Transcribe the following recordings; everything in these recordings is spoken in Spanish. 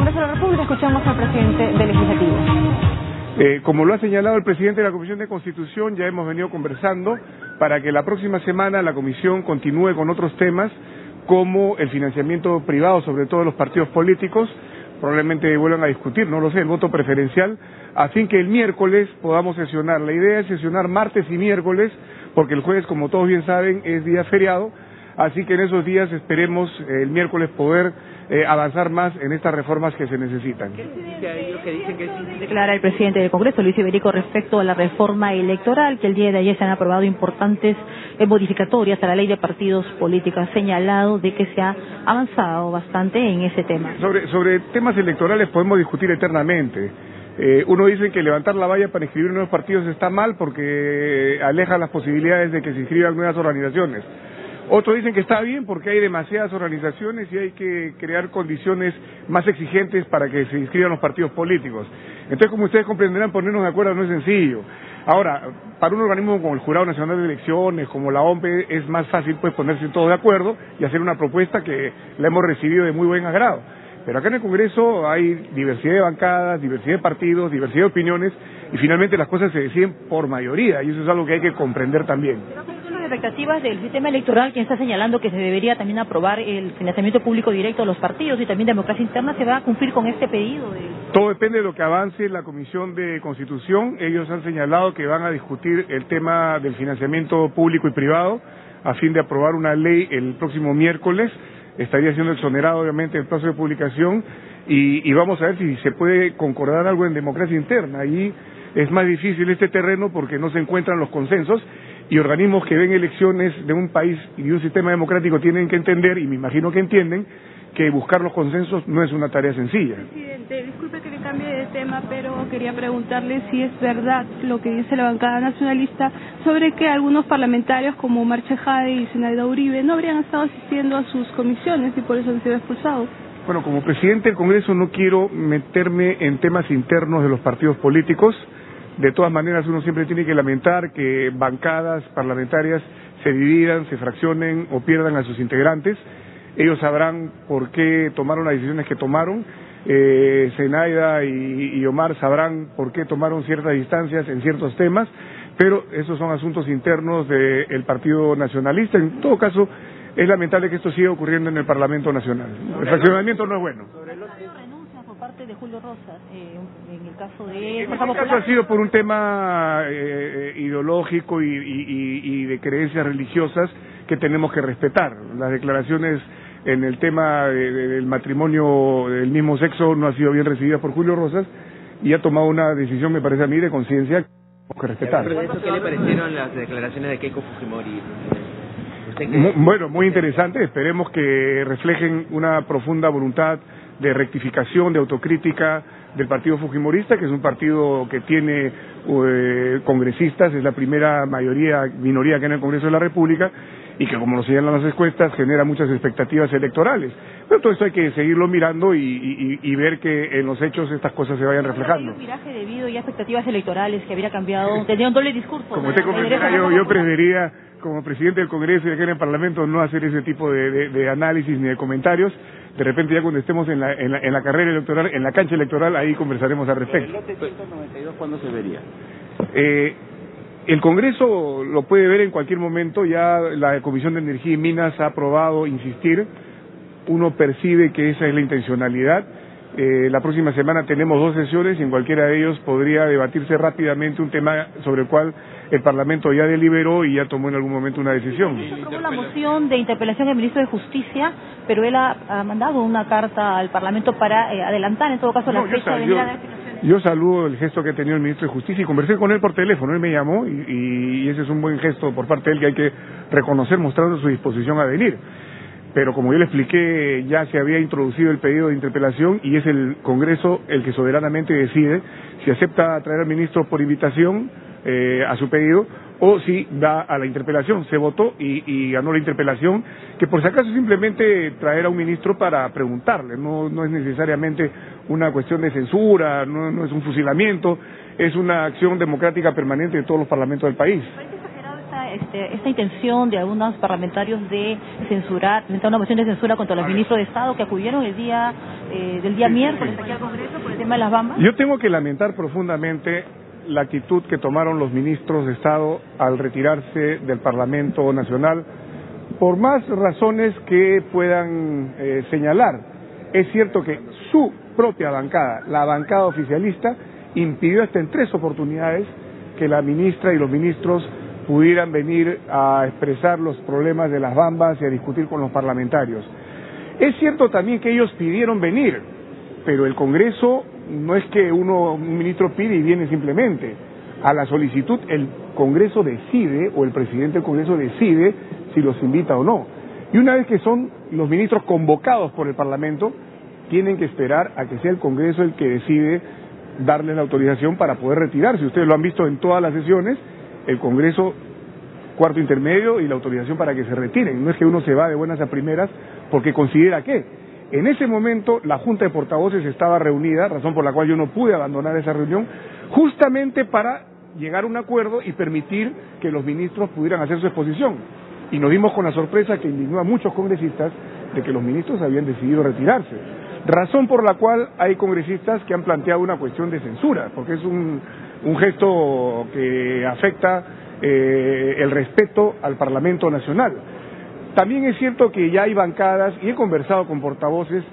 Congreso de la República. Escuchamos al presidente del Legislativo. Como lo ha señalado el presidente de la Comisión de Constitución, ya hemos venido conversando para que la próxima semana la Comisión continúe con otros temas como el financiamiento privado, sobre todo de los partidos políticos. Probablemente vuelvan a discutir, no lo sé, el voto preferencial, a fin que el miércoles podamos sesionar. La idea es sesionar martes y miércoles, porque el jueves, como todos bien saben, es día feriado, así que en esos días esperemos el miércoles poder avanzar más en estas reformas que se necesitan. Declara el presidente del Congreso, Luis Iberico, respecto a la reforma electoral, que el día de ayer se han aprobado importantes modificatorias a la ley de partidos políticos. Ha señalado de que se ha avanzado bastante en ese tema. Sobre temas electorales podemos discutir eternamente. Uno dice que levantar la valla para inscribir nuevos partidos está mal porque aleja las posibilidades de que se inscriban nuevas organizaciones. Otros dicen que está bien porque hay demasiadas organizaciones y hay que crear condiciones más exigentes para que se inscriban los partidos políticos. Entonces, como ustedes comprenderán, ponernos de acuerdo no es sencillo. Ahora, para un organismo como el Jurado Nacional de Elecciones, como la OMPE, es más fácil pues ponerse todos de acuerdo y hacer una propuesta que la hemos recibido de muy buen agrado. Pero acá en el Congreso hay diversidad de bancadas, diversidad de partidos, diversidad de opiniones y finalmente las cosas se deciden por mayoría y eso es algo que hay que comprender también. Expectativas del sistema electoral, quien está señalando que se debería también aprobar el financiamiento público directo a los partidos y también democracia interna, ¿se va a cumplir con este pedido? Todo depende de lo que avance la Comisión de Constitución. Ellos han señalado que van a discutir el tema del financiamiento público y privado a fin de aprobar una ley el próximo miércoles. Estaría siendo exonerado obviamente el plazo de publicación y vamos a ver si se puede concordar algo en democracia interna. Ahí es más difícil este terreno porque no se encuentran los consensos y organismos que ven elecciones de un país y de un sistema democrático tienen que entender, y me imagino que entienden, que buscar los consensos no es una tarea sencilla. Presidente, disculpe que le cambie de tema, pero quería preguntarle si es verdad lo que dice la bancada nacionalista sobre que algunos parlamentarios como Omar Chejade y Zenaida Uribe no habrían estado asistiendo a sus comisiones y por eso han sido expulsados. Bueno, como presidente del Congreso no quiero meterme en temas internos de los partidos políticos. De todas maneras, uno siempre tiene que lamentar que bancadas parlamentarias se dividan, se fraccionen o pierdan a sus integrantes. Ellos sabrán por qué tomaron las decisiones que tomaron. Zenaida y Omar sabrán por qué tomaron ciertas distancias en ciertos temas, pero esos son asuntos internos del Partido Nacionalista. En todo caso, es lamentable que esto siga ocurriendo en el Parlamento Nacional. El fraccionamiento no es bueno. Parte de Julio Rosas, en el caso de... En este caso ha sido por un tema ideológico y de creencias religiosas que tenemos que respetar. Las declaraciones en el tema del matrimonio del mismo sexo no ha sido bien recibida por Julio Rosas y ha tomado una decisión, me parece a mí, de conciencia que tenemos que respetar. ¿Qué le parecieron las declaraciones de Keiko Fujimori? Bueno, muy interesante. Esperemos que reflejen una profunda voluntad de rectificación, de autocrítica del partido fujimorista, que es un partido que tiene congresistas, es la primera minoría que en el Congreso de la República, y que, como lo señalan las encuestas, genera muchas expectativas electorales. Pero todo esto hay que seguirlo mirando y ver que en los hechos estas cosas se vayan reflejando. ¿Hay un viraje debido ya a expectativas electorales que habría cambiado? Tenía un doble discurso. Como usted comprenderá, yo preferiría, como presidente del Congreso y aquí en el Parlamento, no hacer ese tipo de análisis ni de comentarios. De repente ya cuando estemos en la carrera electoral, en la cancha electoral, ahí conversaremos al respecto. ¿El lote 192 cuándo se vería? El Congreso lo puede ver en cualquier momento. Ya la Comisión de Energía y Minas ha aprobado insistir. Uno percibe que esa es la intencionalidad. La próxima semana tenemos 2 sesiones y en cualquiera de ellos podría debatirse rápidamente un tema sobre el cual el Parlamento ya deliberó y ya tomó en algún momento una decisión. Se aprobó la moción de interpelación del ministro de Justicia, pero él ha mandado una carta al Parlamento para adelantar en todo caso la fecha de venida de explicaciones. Yo saludo el gesto que ha tenido el ministro de Justicia y conversé con él por teléfono. Él me llamó y ese es un buen gesto por parte de él que hay que reconocer, mostrando su disposición a venir. Pero como yo le expliqué, ya se había introducido el pedido de interpelación y es el Congreso el que soberanamente decide si acepta traer al ministro por invitación a su pedido o si da a la interpelación. Se votó y ganó la interpelación, que por si acaso es simplemente traer a un ministro para preguntarle, no es necesariamente una cuestión de censura, no es un fusilamiento, es una acción democrática permanente de todos los parlamentos del país. Esta intención de algunos parlamentarios de censurar, presentar una moción de censura contra los ministros de Estado que acudieron el día del día miércoles aquí al Congreso por el tema de las bambas? Yo tengo que lamentar profundamente la actitud que tomaron los ministros de Estado al retirarse del Parlamento Nacional, por más razones que puedan señalar. Es cierto que su propia bancada, la bancada oficialista, impidió hasta en 3 oportunidades que la ministra y los ministros pudieran venir a expresar los problemas de las bambas y a discutir con los parlamentarios. Es cierto también que ellos pidieron venir, pero el Congreso no es que un ministro pide y viene simplemente. A la solicitud el Congreso decide, o el presidente del Congreso decide si los invita o no. Y una vez que son los ministros convocados por el Parlamento, tienen que esperar a que sea el Congreso el que decide darles la autorización para poder retirarse. Ustedes lo han visto en todas las sesiones, el Congreso, cuarto intermedio y la autorización para que se retiren. No es que uno se va de buenas a primeras porque considera que en ese momento la Junta de Portavoces estaba reunida, razón por la cual yo no pude abandonar esa reunión, justamente para llegar a un acuerdo y permitir que los ministros pudieran hacer su exposición. Y nos dimos con la sorpresa que indignó a muchos congresistas de que los ministros habían decidido retirarse. Razón por la cual hay congresistas que han planteado una cuestión de censura, porque es un gesto que afecta el respeto al Parlamento Nacional. También es cierto que ya hay bancadas, y he conversado con portavoces,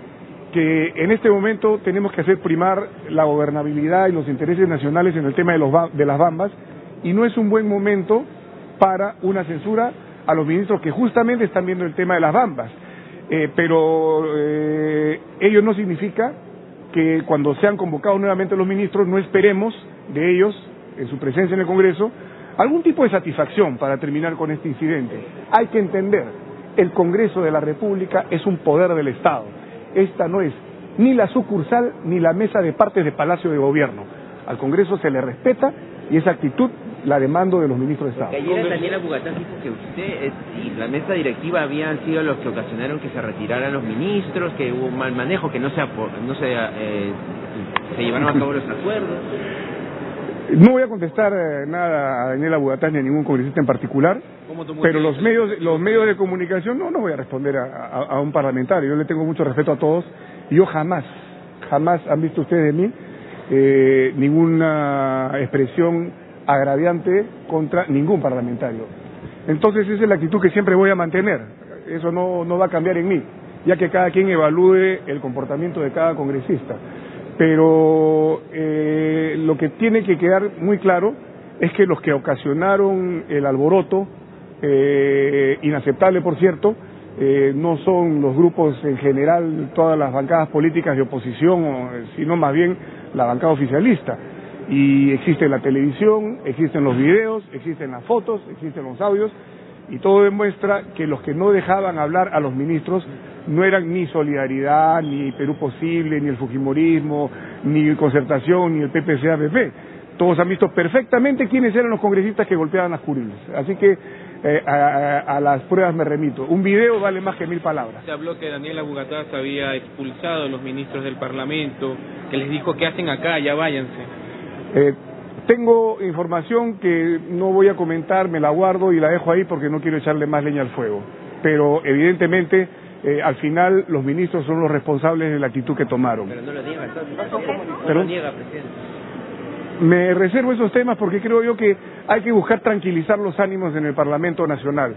que en este momento tenemos que hacer primar la gobernabilidad y los intereses nacionales en el tema de las bambas, y no es un buen momento para una censura a los ministros que justamente están viendo el tema de las bambas. Pero ello no significa que cuando sean convocados nuevamente los ministros no esperemos de ellos, en su presencia en el Congreso, algún tipo de satisfacción para terminar con este incidente. Hay que entender, el Congreso de la República es un poder del Estado. Esta no es ni la sucursal ni la mesa de partes de Palacio de Gobierno. Al Congreso se le respeta y esa actitud la demando de los ministros de Estado. Ayer Daniela Bugatán dijo que usted y la mesa directiva habían sido los que ocasionaron que se retiraran los ministros, que hubo un mal manejo, que no se llevaron a cabo los acuerdos. No voy a contestar nada a Daniela Bugatán ni a ningún congresista en particular, pero los medios de comunicación no voy a responder a un parlamentario. Yo le tengo mucho respeto a todos y yo jamás han visto ustedes de mí ninguna expresión agraviante contra ningún parlamentario. Entonces esa es la actitud que siempre voy a mantener. Eso no va a cambiar en mí, ya que cada quien evalúe el comportamiento de cada congresista. Pero lo que tiene que quedar muy claro es que los que ocasionaron el alboroto, inaceptable por cierto, no son los grupos en general, todas las bancadas políticas de oposición, sino más bien la bancada oficialista. Y existe la televisión, existen los videos, existen las fotos, existen los audios, y todo demuestra que los que no dejaban hablar a los ministros no eran ni Solidaridad, ni Perú Posible, ni el Fujimorismo, ni Concertación, ni el PPC-APP. Todos han visto perfectamente quiénes eran los congresistas que golpeaban las curiles. Así que a las pruebas me remito. Un video vale más que 1000 palabras. Se habló que Daniela Bugatán había expulsado a los ministros del Parlamento, que les dijo, ¿qué hacen acá? Ya váyanse. Tengo información que no voy a comentar, me la guardo y la dejo ahí porque no quiero echarle más leña al fuego. Pero evidentemente, al final, los ministros son los responsables de la actitud que tomaron. Pero no lo niega, no lo niega, presidente. Me reservo esos temas porque creo yo que hay que buscar tranquilizar los ánimos en el Parlamento Nacional.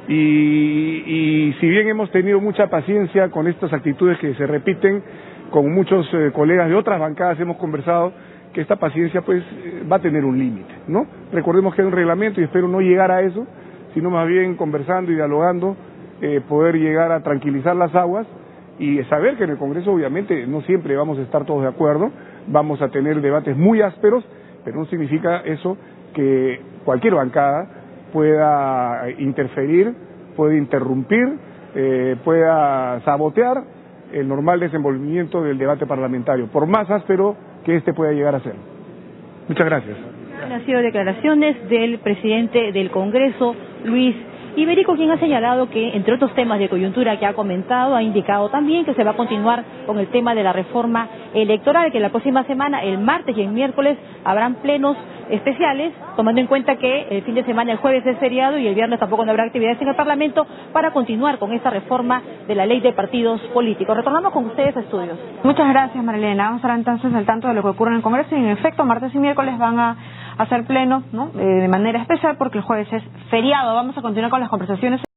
Y si bien hemos tenido mucha paciencia con estas actitudes que se repiten, con muchos colegas de otras bancadas hemos conversado que esta paciencia pues va a tener un límite, ¿no? Recordemos que hay un reglamento y espero no llegar a eso, sino más bien conversando y dialogando, poder llegar a tranquilizar las aguas y saber que en el Congreso obviamente no siempre vamos a estar todos de acuerdo, vamos a tener debates muy ásperos, pero no significa eso que cualquier bancada pueda interferir, pueda interrumpir, pueda sabotear el normal desenvolvimiento del debate parlamentario, por más áspero que este pueda llegar a ser. Muchas gracias. Han sido declaraciones del presidente del Congreso, Luis Iberico, quien ha señalado que, entre otros temas de coyuntura que ha comentado, ha indicado también que se va a continuar con el tema de la reforma electoral, que la próxima semana, el martes y el miércoles, habrán plenos especiales, tomando en cuenta que el fin de semana, el jueves es feriado y el viernes tampoco no habrá actividades en el Parlamento, para continuar con esta reforma de la ley de partidos políticos. Retornamos con ustedes a estudios. Muchas gracias, Marilena. Vamos a estar entonces al tanto de lo que ocurre en el Congreso y en efecto martes y miércoles van a hacer plenos, ¿no? De manera especial porque el jueves es feriado. Vamos a continuar con las conversaciones.